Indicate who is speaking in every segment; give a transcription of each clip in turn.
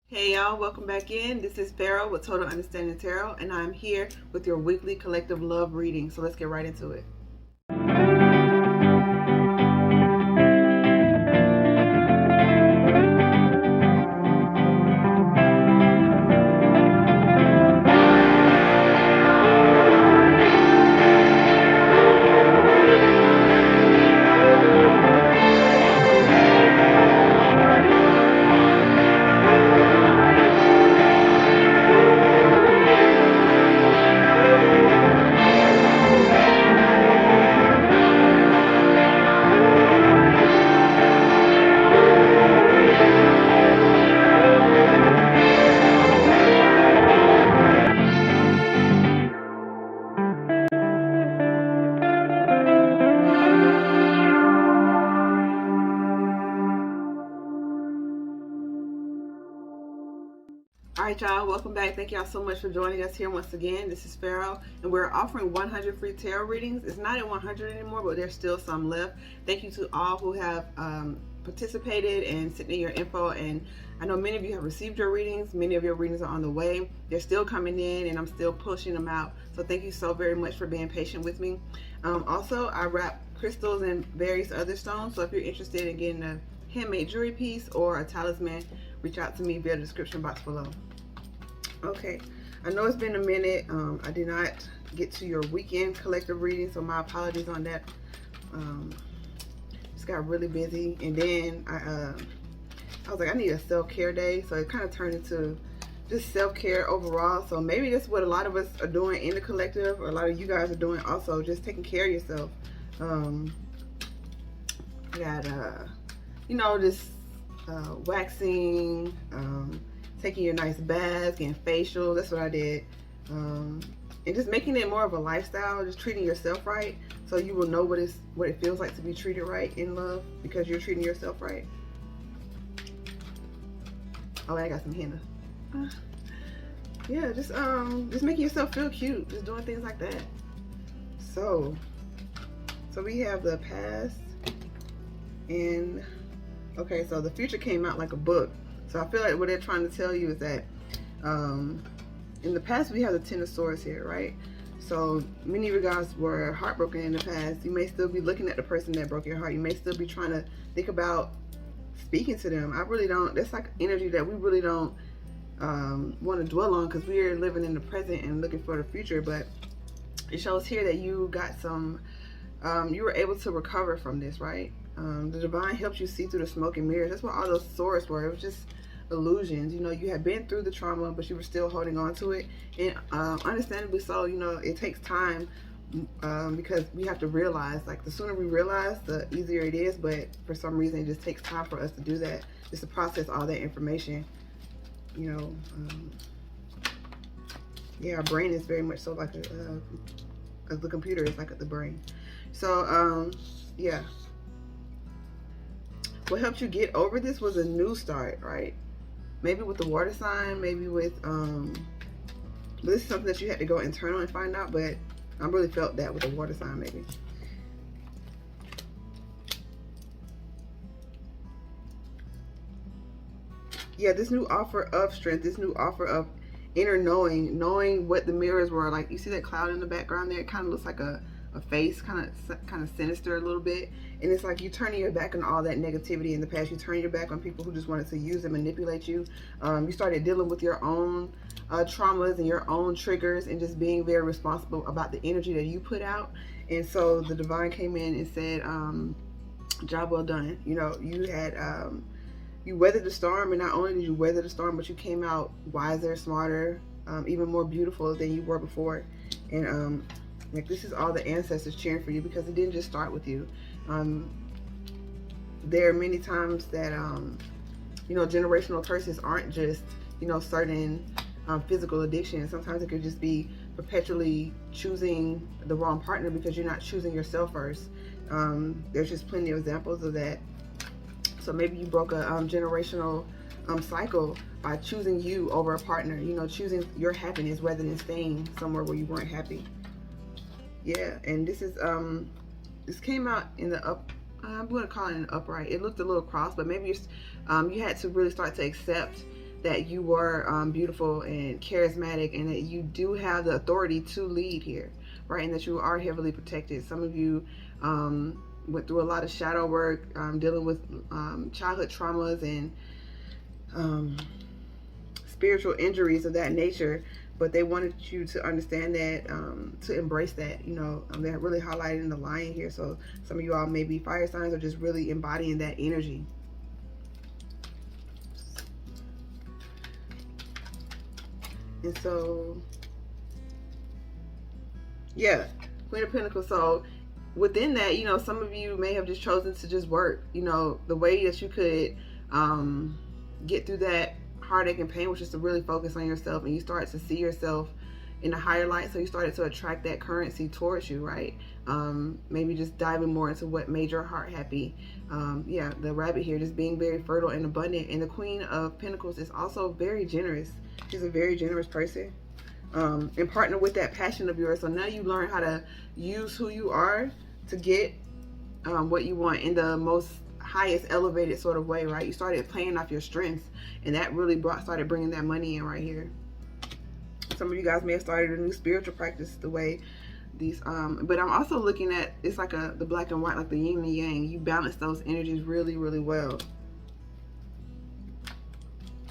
Speaker 1: Hey y'all, welcome back in. This is Pharaoh with Total Understanding Tarot, and I'm here with your weekly collective love reading. So let's get right into it. All right, y'all, welcome back. Thank y'all so much for joining us here once again. This is Pharaoh, and we're offering 100 free tarot readings. It's not at 100 anymore, but there's still some left. Thank you to all who have participated and sent in your info. And I know many of you have received your readings. Many of your readings are on the way. They're still coming in, and I'm still pushing them out. So thank you so very much for being patient with me. Also, I wrap crystals and various other stones. So if you're interested in getting a handmade jewelry piece or a talisman, reach out to me via the description box below. Okay, I know it's been a minute. I did not get to your weekend collective reading, so my apologies on that. Just got really busy, and then I was like, I need a self-care day, so it kind of turned into just self-care overall. So maybe that's what a lot of us are doing in the collective, or a lot of you guys are doing also, just taking care of yourself. I got just waxing, taking your nice baths, getting facial. That's what I did. And just making it more of a lifestyle, just treating yourself right, so you will know what it feels like to be treated right in love, because you're treating yourself right. Oh, I got some henna. Yeah, just making yourself feel cute, just doing things like that. So we have the past, and okay, so the future came out like a book. So I feel like what they're trying to tell you is that in the past we have the Ten of Swords here, right? So many of you guys were heartbroken in the past. You may still be looking at the person that broke your heart. You may still be trying to think about speaking to them. I really don't. That's like energy that we really don't want to dwell on, because we are living in the present and looking for the future. But it shows here that you got some, you were able to recover from this, right? The divine helps you see through the smoke and mirrors. That's what all those swords were. It was just illusions. You had been through the trauma, but you were still holding on to it. And understandably so, it takes time, because we have to realize, like, the sooner we realize, the easier it is. But for some reason, it just takes time for us to do that, just to process all that information. Yeah, our brain is very much so like the computer is like the brain. So yeah. What helped you get over this was a new start, right? Maybe with the water sign, maybe with this is something that you had to go internal and find out, but I really felt that with the water sign, maybe. Yeah, this new offer of strength, this new offer of inner knowing what the mirrors were. Like, you see that cloud in the background there? It kind of looks like a face, kind of sinister a little bit. And it's like you turning your back on all that negativity in the past. You turn your back on people who just wanted to use and manipulate you. You started dealing with your own traumas and your own triggers, and just being very responsible about the energy that you put out. And so the divine came in and said, job well done. You had you weathered the storm, and not only did you weather the storm, but you came out wiser, smarter, even more beautiful than you were before. And like, this is all the ancestors cheering for you, because it didn't just start with you. There are many times that generational curses aren't just certain physical addictions. Sometimes it could just be perpetually choosing the wrong partner because you're not choosing yourself first. There's just plenty of examples of that. So maybe you broke a generational cycle by choosing you over a partner, choosing your happiness rather than staying somewhere where you weren't happy. Yeah, and this is this came out in the up, I'm going to call it an upright. It looked a little cross, but maybe you had to really start to accept that you were beautiful and charismatic, and that you do have the authority to lead here, right? And that you are heavily protected. Some of you went through a lot of shadow work, dealing with childhood traumas and spiritual injuries of that nature, but they wanted you to understand that, to embrace that. They're really highlighting the lion here. So some of you all may be fire signs or just really embodying that energy. And so, yeah, Queen of Pentacles. So within that, some of you may have just chosen to just work. The way that you could get through that heartache and pain was just to really focus on yourself, and you start to see yourself in a higher light. So you started to attract that currency towards you, right? Maybe just diving more into what made your heart happy. Yeah, the rabbit here, just being very fertile and abundant. And the Queen of Pentacles is also very generous. She's a very generous person, and partner with that passion of yours. So now you learn how to use who you are to get what you want in the most highest elevated sort of way, right? You started playing off your strengths, and that really started bringing that money in right here. Some of you guys may have started a new spiritual practice the way these but I'm also looking at, it's like the black and white, like the yin and yang. You balance those energies really, really well.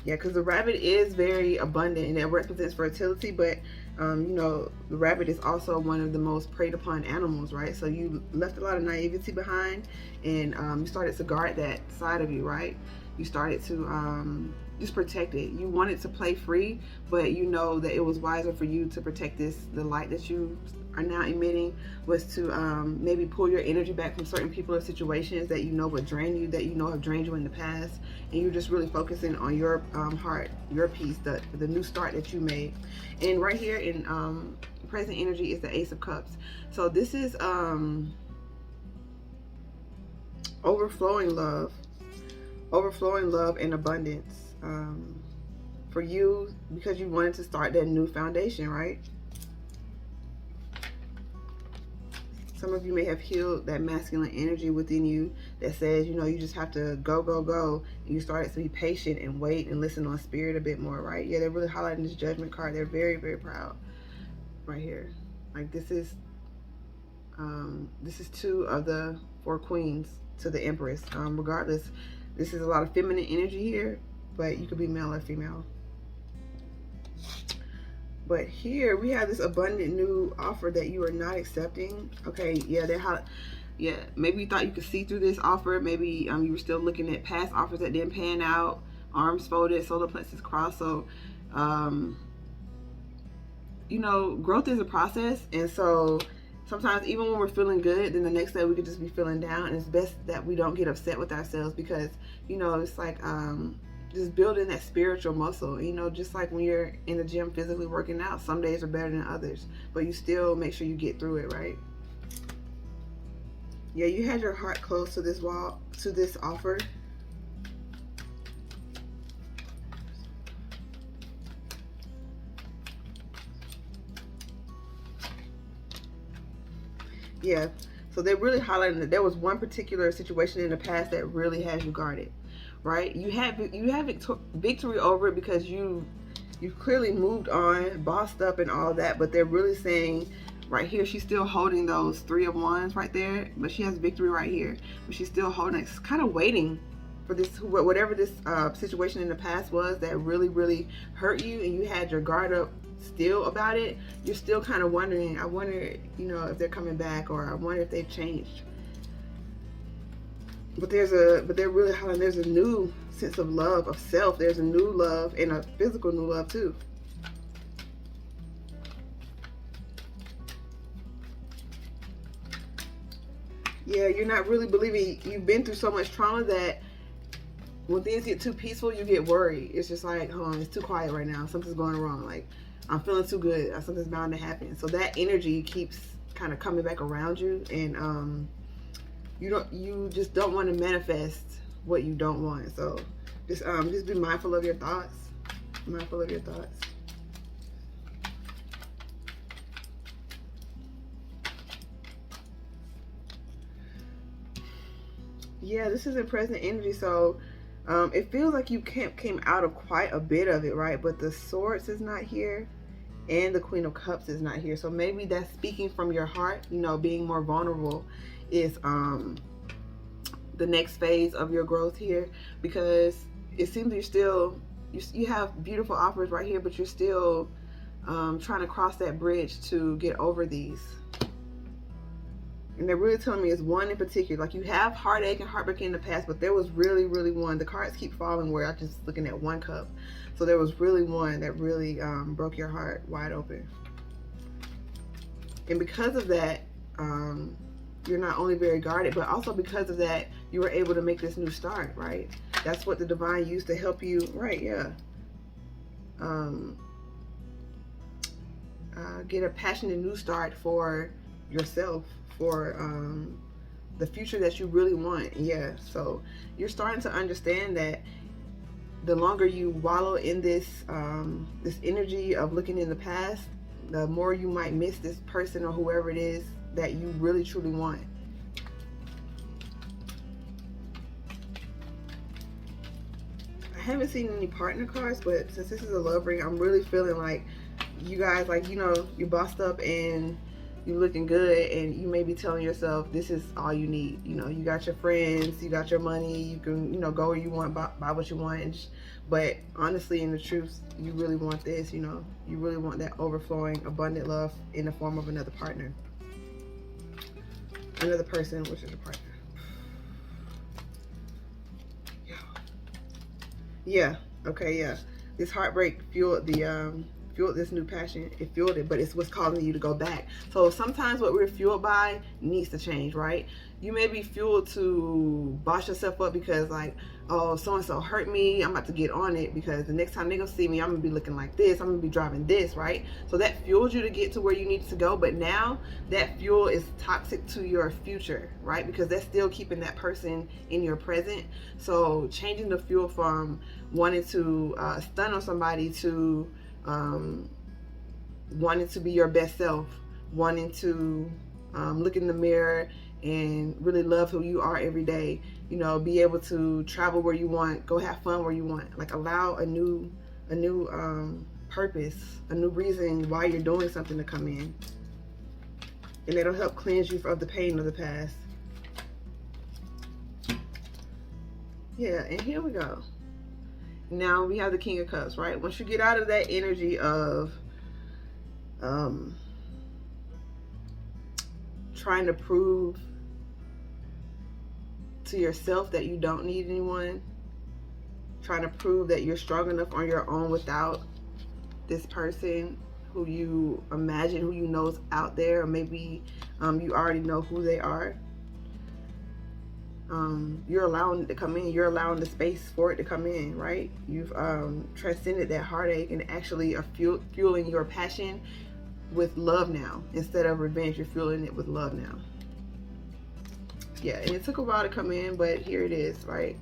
Speaker 1: Yeah, because the rabbit is very abundant, and it represents fertility, but the rabbit is also one of the most preyed upon animals, right? So you left a lot of naivety behind, and you started to guard that side of you, right? You started to just protect it. You wanted to play free, but you know that it was wiser for you to protect the light that you are now emitting, was to maybe pull your energy back from certain people or situations that would drain you, that have drained you in the past, and you're just really focusing on your heart, your peace, the new start that you made. And right here in present energy is the Ace of Cups. So this is overflowing love and abundance for you, because you wanted to start that new foundation, right? Some of you may have healed that masculine energy within you that says, you just have to go, go, go. And you started to be patient and wait and listen on spirit a bit more, right? Yeah, they're really highlighting this Judgment card. They're very, very proud right here. Like this is two of the 4 queens to the Empress. Regardless, this is a lot of feminine energy here, but you could be male or female. But here we have this abundant new offer that you are not accepting. Okay, yeah, maybe you thought you could see through this offer. Maybe you were still looking at past offers that didn't pan out. Arms folded, solar plexus crossed. So, growth is a process, and so sometimes even when we're feeling good, then the next day we could just be feeling down. And it's best that we don't get upset with ourselves, because it's like just building that spiritual muscle. Just like when you're in the gym physically working out, some days are better than others, but you still make sure you get through it, right? Yeah, you had your heart close to this offer. Yeah, so they're really highlighting that there was one particular situation in the past that really has you guarded, right? You have victory over it because you've clearly moved on, bossed up and all that, but they're really saying right here, she's still holding those 3 of Wands right there, but she has victory right here, but she's still holding it, kind of waiting for this, whatever this situation in the past was that really, really hurt you, and you had your guard up still about it. You're still kind of wondering, I wonder, if they're coming back, or I wonder if they've changed. But they're really highlighting, there's a new sense of love, of self. There's a new love, and a physical new love too. Yeah, you're not really believing. You've been through so much trauma that when things get too peaceful, you get worried. It's just like, it's too quiet right now. Something's going wrong. Like, I'm feeling too good. Something's bound to happen. So that energy keeps kind of coming back around you, and you just don't want to manifest what you don't want. So just be mindful of your thoughts. Mindful of your thoughts. Yeah, this is in present energy. So It feels like you came out of quite a bit of it, right? But the Swords is not here, and the Queen of Cups is not here. So maybe that's speaking from your heart. You know, being more vulnerable is the next phase of your growth here, because it seems you're still, you have beautiful offers right here, but you're still trying to cross that bridge to get over these. And they're really telling me it's one in particular. Like, you have heartache and heartbreak in the past, but there was really, really one. The cards keep falling where I'm just looking at one cup. So there was really one that really broke your heart wide open. And because of that, you're not only very guarded, but also because of that, you were able to make this new start, right? That's what the divine used to help you, right? Yeah. Get a passionate new start for yourself, for the future that you really want. Yeah, so you're starting to understand that the longer you wallow in this this energy of looking in the past, the more you might miss this person or whoever it is that you really truly want. I haven't seen any partner cards, but since this is a love ring, I'm really feeling like you guys, like, you know, you're bossed up and you're looking good, and you may be telling yourself this is all you need. You know, you got your friends, you got your money, you can, you know, go where you want, buy what you want. But honestly, in the truth, you really want this. You know, you really want that overflowing, abundant love in the form of another partner, another person, which is a partner. Yeah. Okay. Yeah. This heartbreak fueled the fueled this new passion. It fueled it, but it's what's causing you to go back. So sometimes what we're fueled by needs to change, right? You may be fueled to boss yourself up because, like, oh, so-and-so hurt me, I'm about to get on it because the next time they're gonna see me, I'm gonna be looking like this, I'm gonna be driving this, right? So that fueled you to get to where you need to go, but now that fuel is toxic to your future, right? Because that's still keeping that person in your present. So changing the fuel from wanting to stun on somebody to wanting to be your best self, wanting to look in the mirror and really love who you are every day. You know, be able to travel where you want, go have fun where you want. Like, allow a new purpose, a new reason why you're doing something to come in, and it'll help cleanse you of the pain of the past. Yeah, and here we go. Now we have the King of Cups, right? Once you get out of that energy of trying to prove to yourself that you don't need anyone, trying to prove that you're strong enough on your own without this person who you imagine, who you know is out there, or maybe you already know who they are. You're allowing it to come in. You're allowing the space for it to come in, right? You've transcended that heartache and actually are fueling your passion with love now. Instead of revenge, you're fueling it with love now. Yeah, and it took a while to come in, but here it is, right?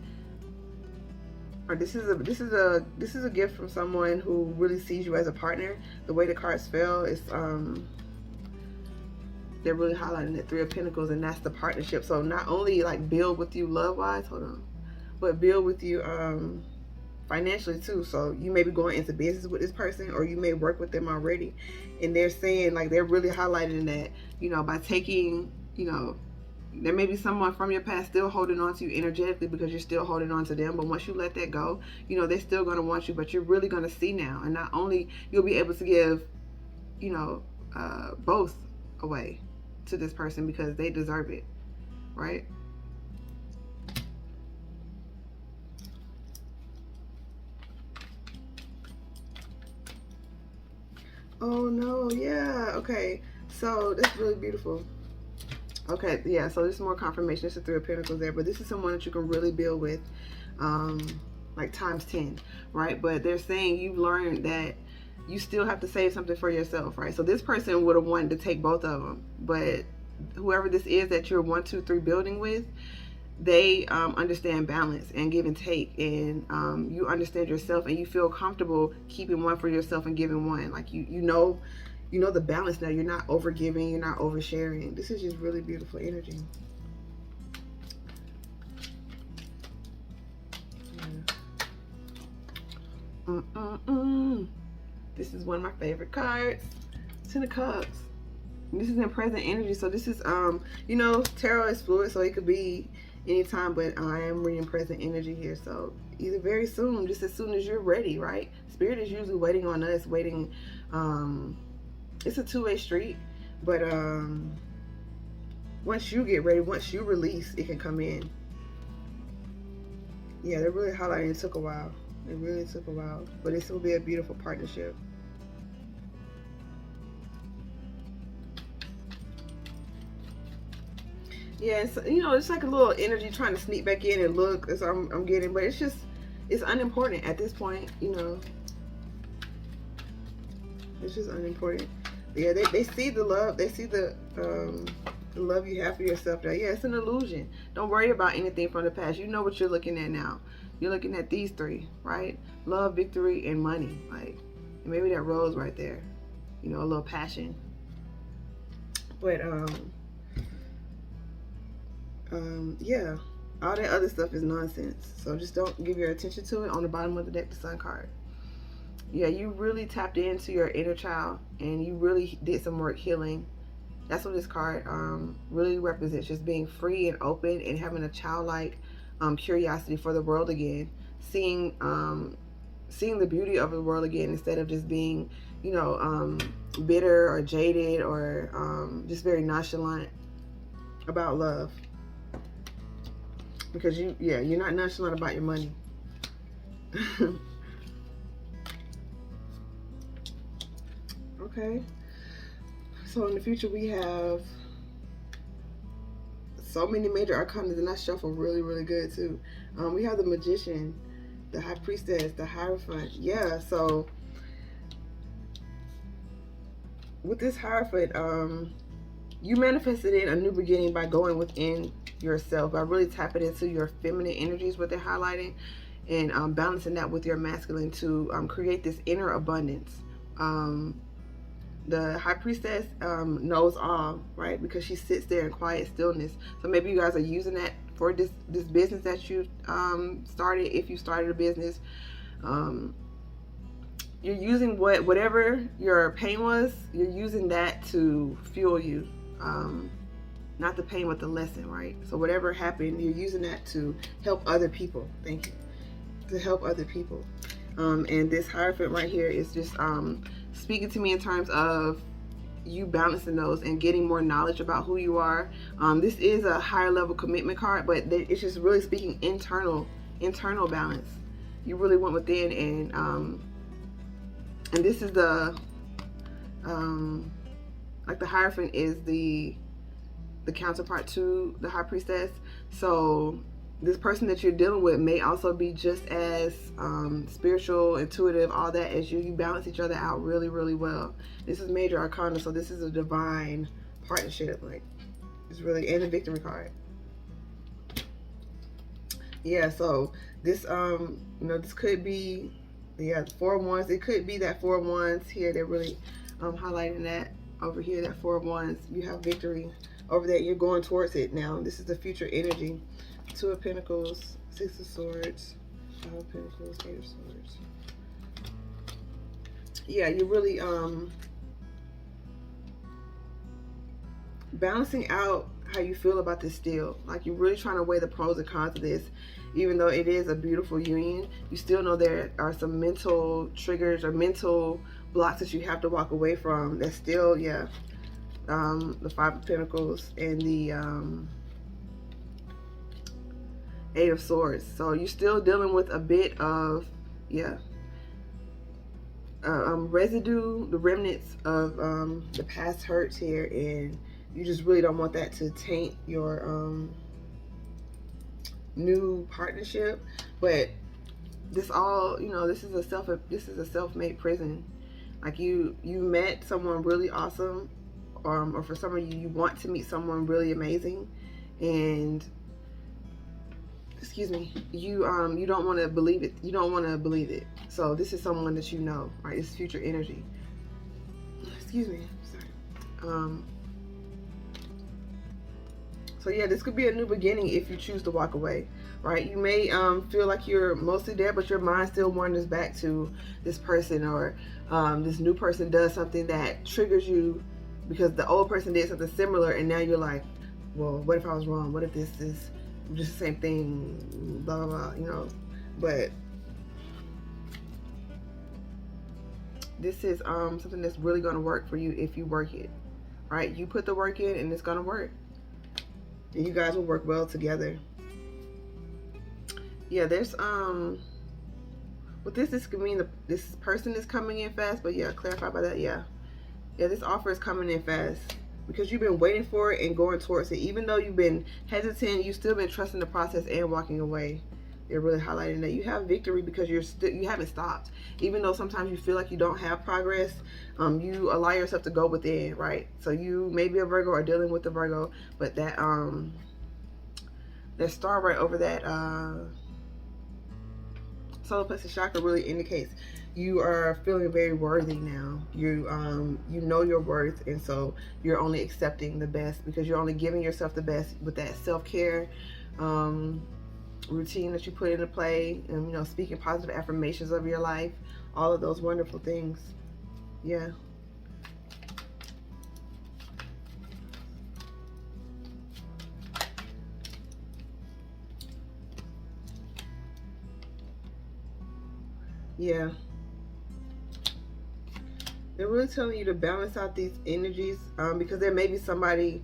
Speaker 1: Or this is a gift from someone who really sees you as a partner. The way the cards fell is they're really highlighting the Three of Pentacles, and that's the partnership. So not only like build with you love-wise, but build with you financially too. So you may be going into business with this person, or you may work with them already. And they're saying, like, they're really highlighting that, you know, by taking, you know, there may be someone from your past still holding on to you energetically because you're still holding on to them. But once you let that go, you know, they're still going to want you, but you're really going to see now. And not only you'll be able to give, you know, both away to this person because they deserve it, right? Oh no, yeah, okay. So that's really beautiful. Okay, yeah, so there's more confirmation. There's a Three of Pentacles there, but this is someone that you can really build with, like times 10, right? But they're saying you've learned that you still have to save something for yourself, right? So this person would have wanted to take both of them, but whoever this is that you're 1, 2, 3 building with, they understand balance and give and take, and you understand yourself, and you feel comfortable keeping one for yourself and giving one. Like you know the balance now. You're not over giving, you're not oversharing. This is just really beautiful energy. Yeah. This is one of my favorite cards. Ten of Cups. And this is in present energy. So this is, you know, tarot is fluid, so it could be anytime, but I am reading present energy here. So either very soon, just as soon as you're ready, right? Spirit is usually waiting on us, waiting. It's a two-way street, but once you get ready, once you release, it can come in. Yeah, they're really highlighting. It took a while. It really took a while, but this will be a beautiful partnership. Yeah, it's, you know, it's like a little energy trying to sneak back in and look as I'm getting, but it's just, it's unimportant at this point, you know. It's just unimportant. Yeah, they see the love, they see the love you have for yourself now. Yeah, it's an illusion. Don't worry about anything from the past. You know what you're looking at now. You're looking at these three, right? Love, victory, and money. Like, maybe that rose right there. You know, a little passion. But yeah, all that other stuff is nonsense. So just don't give your attention to it. On the bottom of the deck, the Sun card. Yeah, you really tapped into your inner child and you really did some work healing. That's what this card really represents, just being free and open and having a childlike curiosity for the world again, seeing the beauty of the world again instead of just being, you know, bitter or jaded or just very nonchalant about love. Because you're not nonchalant about your money. Okay. So in the future we have so many major arcana, and I shuffle really, really good too. We have the Magician, the High Priestess, the Hierophant. Yeah, so with this Hierophant, you manifested in a new beginning by going within yourself, by really tapping into your feminine energies, what they're highlighting, and balancing that with your masculine to create this inner abundance. The High Priestess knows all, right? Because she sits there in quiet stillness. So maybe you guys are using that for this business that you started. If you started a business, you're using whatever your pain was, you're using that to fuel you. Not the pain, but the lesson, right? So whatever happened, you're using that to help other people. Thank you. To help other people. And this Hierophant right here is just speaking to me in terms of you balancing those and getting more knowledge about who you are. This is a higher level commitment card, but it's just really speaking internal balance. You really went within, and this is the like the Hierophant is the counterpart to the High Priestess. So this person that you're dealing with may also be just as spiritual, intuitive, all that as you. You balance each other out really, really well. This is major arcana, so this is a divine partnership. Like, it's really, and a victory card. Yeah, so this, you know, this could be, yeah, 4 of Wands. It could be that 4 of Wands here. They're really highlighting that over here, that 4 of Wands. You have victory over that. You're going towards it now. This is the future energy. 2 of Pentacles, 6 of Swords, 5 of Pentacles, 8 of Swords. Yeah, you're really balancing out how you feel about this still. Like, you're really trying to weigh the pros and cons of this. Even though it is a beautiful union, you still know there are some mental triggers or mental blocks that you have to walk away from. That's still, yeah, the 5 of Pentacles and the 8 of Swords. So you're still dealing with a bit of, yeah, residue, the remnants of the past hurts here, and you just really don't want that to taint your new partnership. But this all, you know, this is a self-made prison. Like, you met someone really awesome, or for some of you want to meet someone really amazing, and excuse me, you don't want to believe it. You don't want to believe it. So this is someone that you know, right? It's future energy. Excuse me, sorry. So yeah, this could be a new beginning if you choose to walk away. right? You may feel like you're mostly there, but your mind still wanders back to this person, or this new person does something that triggers you because the old person did something similar, and now you're like, well, what if I was wrong? What if this is just the same thing? Blah, blah, blah, you know. But this is something that's really going to work for you if you work it, right? You put the work in and it's going to work. And you guys will work well together. Yeah, there's with this could mean this person is coming in fast, but yeah, clarify by that. Yeah, this offer is coming in fast because you've been waiting for it and going towards it. Even though you've been hesitant, you've still been trusting the process and walking away. They're really highlighting that you have victory because you haven't stopped. Even though sometimes you feel like you don't have progress, you allow yourself to go within, right? So you may be a Virgo or dealing with a Virgo, but that star right over that solar plexus chakra really indicates you are feeling very worthy now. You know your worth, and so you're only accepting the best because you're only giving yourself the best with that self-care routine that you put into play, and you know, speaking positive affirmations of your life, all of those wonderful things. Yeah. Yeah. They're really telling you to balance out these energies because there may be somebody.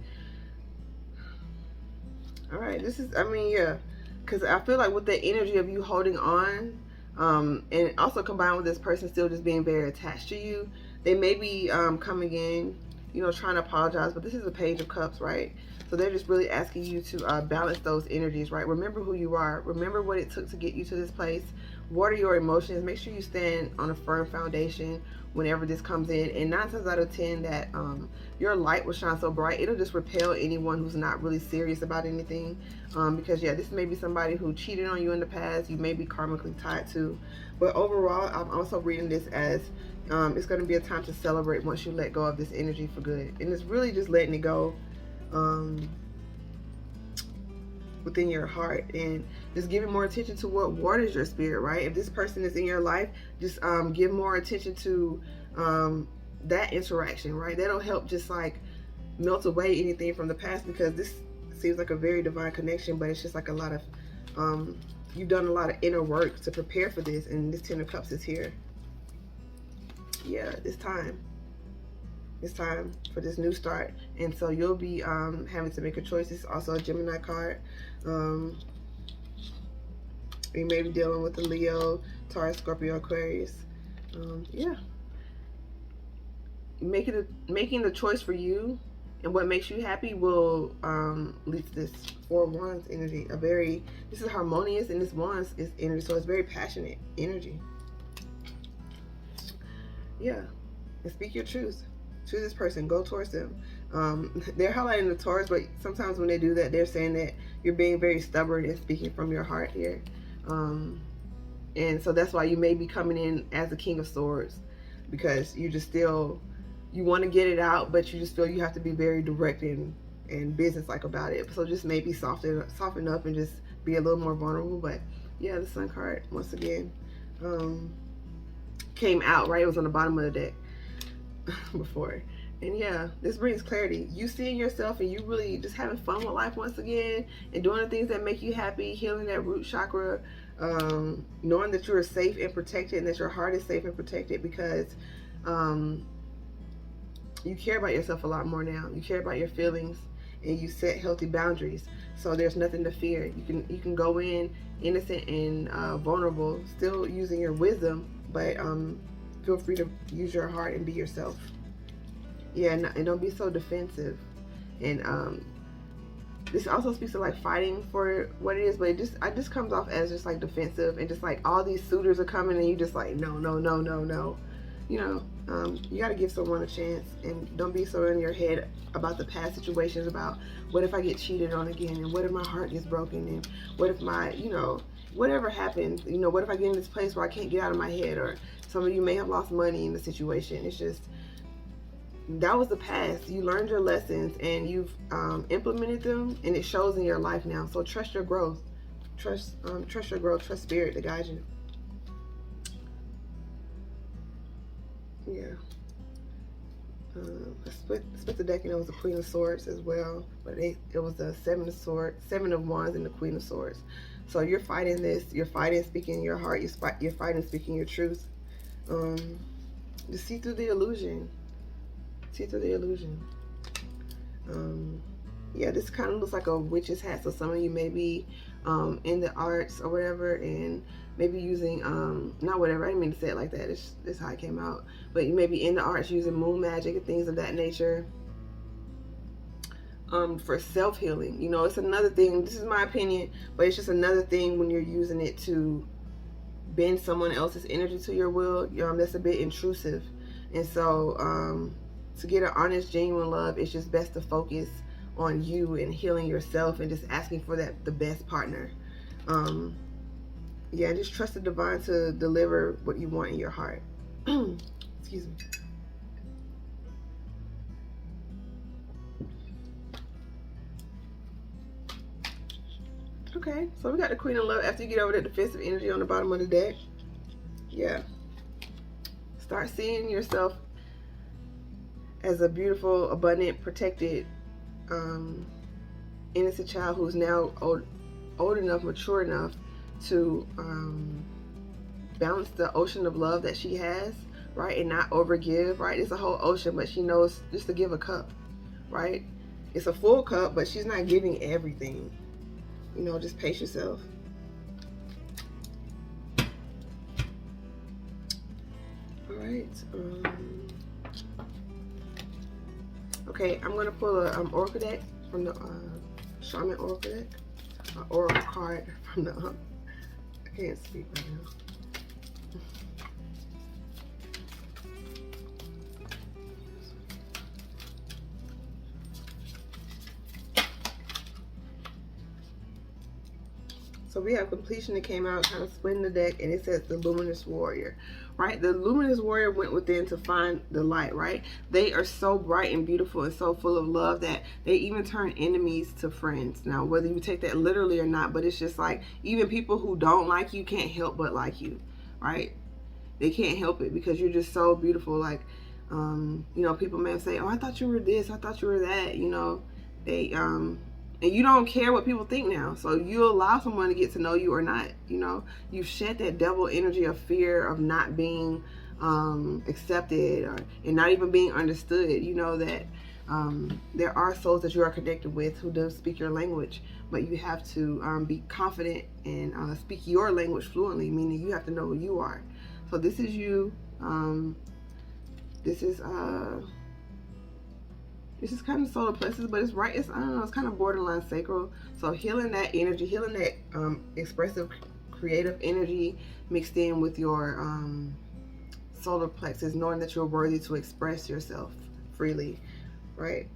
Speaker 1: All right, this is, I mean, yeah, because I feel like with the energy of you holding on, and also combined with this person still just being very attached to you, they may be coming in, you know, trying to apologize, but this is a Page of Cups, right? So they're just really asking you to balance those energies, right? Remember who you are. Remember what it took to get you to this place. What are your emotions? Make sure you stand on a firm foundation whenever this comes in. And 9 times out of 10 that your light will shine so bright, it'll just repel anyone who's not really serious about anything. Because, yeah, this may be somebody who cheated on you in the past. You may be karmically tied to. But overall, I'm also reading this as it's going to be a time to celebrate once you let go of this energy for good. And it's really just letting it go within your heart, and just giving more attention to what waters your spirit, right? If this person is in your life, just give more attention to that interaction, right? That'll help just like melt away anything from the past, because this seems like a very divine connection, but it's just like a lot of you've done a lot of inner work to prepare for this, and this 10 of Cups is here. Yeah, it's time for this new start, and so you'll be having to make a choice. It's also a Gemini card. You may be dealing with a Leo, Taurus, Scorpio, Aquarius. Yeah, making the choice for you and what makes you happy will lead to this 4 of Wands energy. This is harmonious, and this Wands is energy, so it's very passionate energy. Yeah, and speak your truth to this person. Go towards them. They're highlighting the Taurus, but sometimes when they do that, they're saying that you're being very stubborn and speaking from your heart here. And so that's why you may be coming in as the King of Swords, because you just still, you want to get it out, but you just feel you have to be very direct and business-like about it. So just maybe soften up and just be a little more vulnerable. But yeah, the Sun card, once again, came out, right? It was on the bottom of the deck before. And yeah, this brings clarity. You seeing yourself and you really just having fun with life once again, and doing the things that make you happy, healing that root chakra, knowing that you're safe and protected, and that your heart is safe and protected, because you care about yourself a lot more now. You care about your feelings, and you set healthy boundaries. So there's nothing to fear. You can go in innocent and vulnerable, still using your wisdom, but feel free to use your heart and be yourself. Yeah, and don't be so defensive. And this also speaks of like fighting for what it is, but it just comes off as just like defensive, and just like all these suitors are coming and you just like no. You know, you got to give someone a chance, and don't be so in your head about the past situations, about what if I get cheated on again, and what if my heart gets broken, and what if my, you know, whatever happens, you know, what if I get in this place where I can't get out of my head, or some of you may have lost money in the situation. It's just, that was the past. You learned your lessons and you've implemented them, and it shows in your life now. So trust your growth Trust your growth, trust spirit to guide you. Yeah. I split the deck, and it was the Queen of Swords as well, but it was the Seven of Swords, Seven of Wands, and the Queen of Swords. So you're fighting this. You're fighting speaking your heart. You're fighting speaking your truth. Just see through the illusion. See through the illusion. Yeah, this kind of looks like a witch's hat. So some of you may be in the arts or whatever, and maybe using not whatever, I didn't mean to say it like that, it's how it came out, but you may be in the arts using moon magic and things of that nature for self-healing. You know, it's another thing, this is my opinion, but it's just another thing when you're using it to bend someone else's energy to your will. That's a bit intrusive. And so to get an honest, genuine love, it's just best to focus on you and healing yourself and just asking for the best partner. Yeah, just trust the divine to deliver what you want in your heart. Excuse me. Okay, so we got the Queen of Love. After you get over that defensive energy on the bottom of the deck, yeah, start seeing yourself as a beautiful, abundant, protected, innocent child who's now old enough, mature enough to balance the ocean of love that she has, right, and not overgive, right? It's a whole ocean, but she knows just to give a cup, right? It's a full cup, but she's not giving everything. You know, just pace yourself. All right. Okay, I'm gonna pull a oracle deck from the Shaman oracle deck. An oracle card from the I can't speak right now. So we have completion that came out, kind of splitting the deck, and it says the luminous warrior, right? The luminous warrior went within to find the light, right? They are so bright and beautiful and so full of love that they even turn enemies to friends. Now, whether you take that literally or not, but it's just like, even people who don't like you can't help but like you, right? They can't help it because you're just so beautiful. Like, you know, people may say, oh, I thought you were this, I thought you were that, you know, they, and you don't care what people think now. So you allow someone to get to know you or not. You know, you've shed that devil energy of fear of not being accepted and not even being understood. You know that there are souls that you are connected with who do speak your language, but you have to be confident and speak your language fluently, meaning you have to know who you are. So this is you. This is kind of solar plexus, but it's right. I don't know. It's kind of borderline sacral. So healing that energy, healing that expressive, creative energy mixed in with your solar plexus, knowing that you're worthy to express yourself freely, right?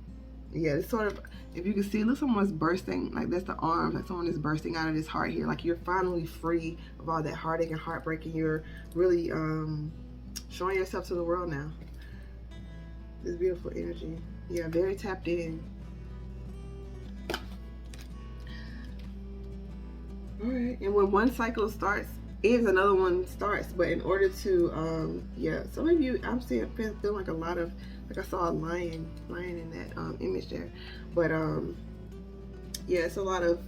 Speaker 1: Yeah, it's sort of, if you can see, look, someone's bursting. Like that's the arm. Like someone is bursting out of this heart here. Like you're finally free of all that heartache and heartbreak, and you're really showing yourself to the world now. This beautiful energy. Yeah, very tapped in. All right, and when one cycle starts, another one starts. But in order to, yeah, some of you, I'm feeling like a lot of, like I saw a lion in that image there. But yeah, it's a lot of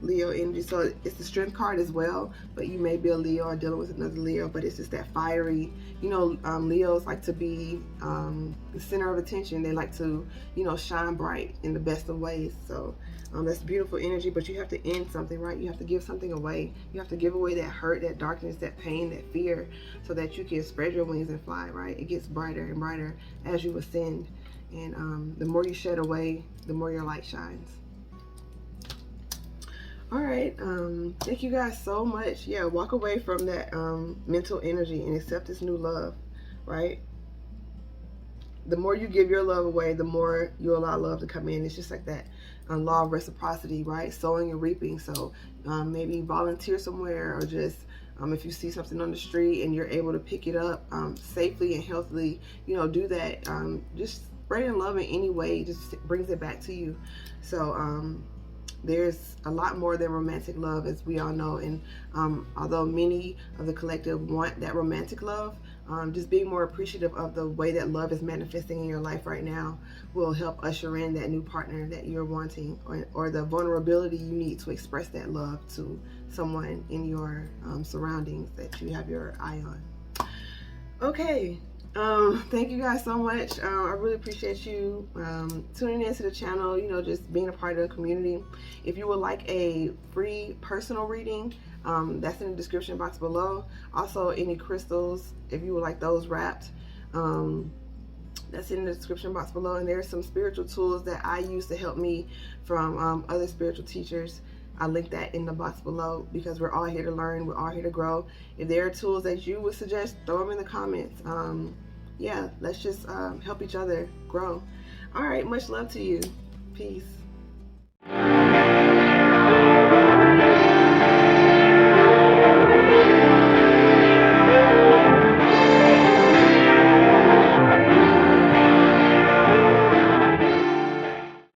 Speaker 1: Leo energy. So it's the strength card as well, but you may be a Leo or dealing with another Leo, but it's just that fiery, you know, Leos like to be the center of attention. They like to, you know, shine bright in the best of ways. So that's beautiful energy, but you have to end something, right? You have to give something away. You have to give away that hurt, that darkness, that pain, that fear, so that you can spread your wings and fly, right? It gets brighter and brighter as you ascend, and the more you shed away, the more your light shines. All right, thank you guys so much. Yeah, walk away from that mental energy and accept this new love, right? The more you give your love away, the more you allow love to come in. It's just like that law of reciprocity, right? Sowing and reaping. So maybe volunteer somewhere, or just if you see something on the street and you're able to pick it up safely and healthily, you know, do that. Just spreading love in any way just brings it back to you. So there's a lot more than romantic love, as we all know. And although many of the collective want that romantic love, just being more appreciative of the way that love is manifesting in your life right now will help usher in that new partner that you're wanting, or the vulnerability you need to express that love to someone in your surroundings that you have your eye on. Okay. Thank you guys so much. I really appreciate you tuning into the channel, just being a part of the community. If you would like a free personal reading, that's in the description box below. Also, any crystals, if you would like those wrapped, that's in the description box below. And there's some spiritual tools that I use to help me from other spiritual teachers. I'll link that in the box below, because we're all here to learn, we're all here to grow. If there are tools that you would suggest, throw them in the comments. Yeah, let's just help each other grow. All right, much love to you. Peace.